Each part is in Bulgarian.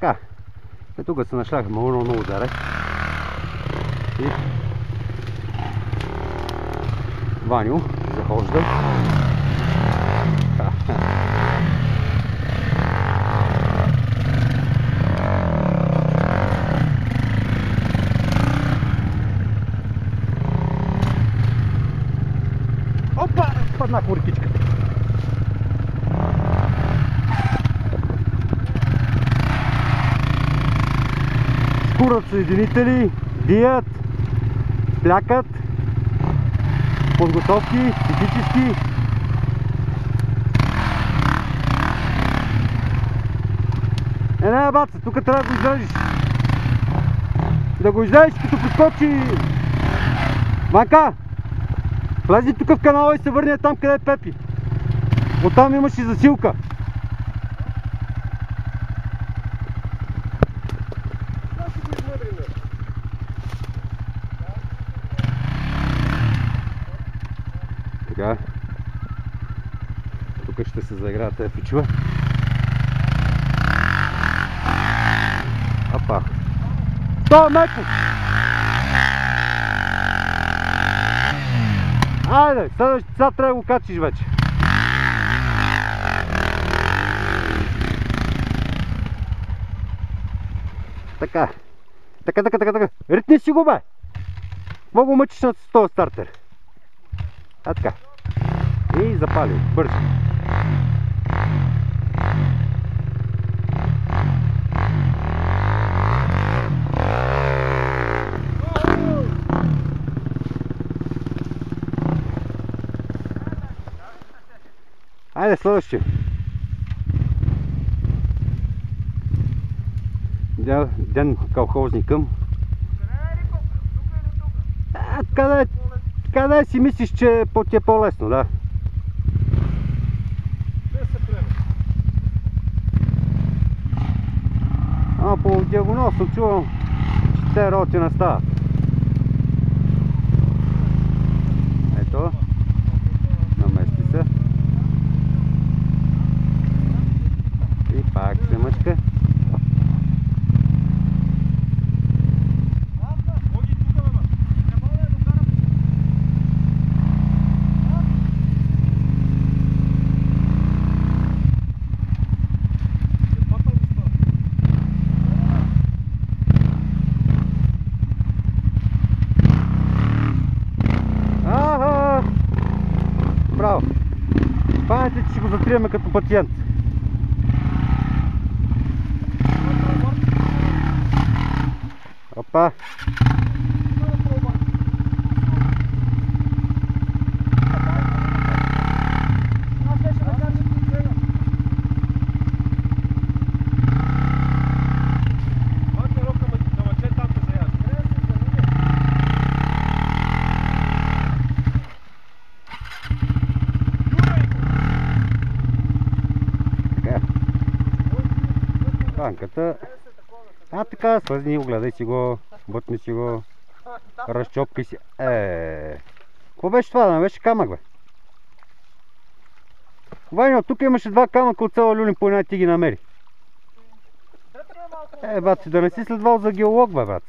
Така. Тук се нашляха много заре. И Ваню захожда. Опа! Падна куркичка. Скурат съединители, дият, плякат, подготовки, физически. Не, баца, тук трябва да го издръжиш. Да го издръжиш, като подскочи. Ванка, влези тук в канала и се върне там, къде е Пепи. Оттам имаш и засилка. Така. Тук ще се заиграят тези пичове. Апа. То, меко! Айде, сега трябва да го качиш вече. Така. Така. Ритни си го, бе! Много мъчиш на този стартер. А така. И запали. Бързо. Айде следващия. Ден колхозникъм. Къде си мислиш, че ти е по-лесно, да? По диагонал съм чувал, че те работи не стават. Ето. Намести се. И пак се мъчка. Браво! Памятайте, че ще го затриеме като пациент. Опа! Банката. Така, слезни, огледай си го, бутни си го, разчопкай си. Какво беше това? Да не беше камък, бе? Вайно, тук имаше два камъка от цяла люлин, по една ти ги намери. Бат, да не си следвал за геолог, бе, брат.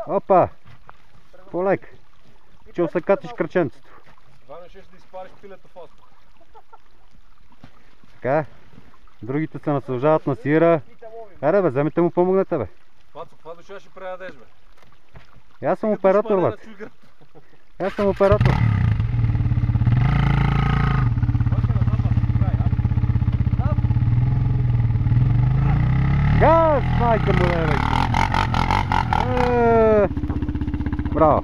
Опа! Полек. Че усъкатиш кръченцето. Вано ще да изпариш пилета в астух. Така. Другите се наслажават на сира. Аре, бе, вземете му помогнете, бе. Това душа ще преядеш, бе. Аз съм оператор, бе. Аз съм оператор. Газ, майка му, бе. Браво.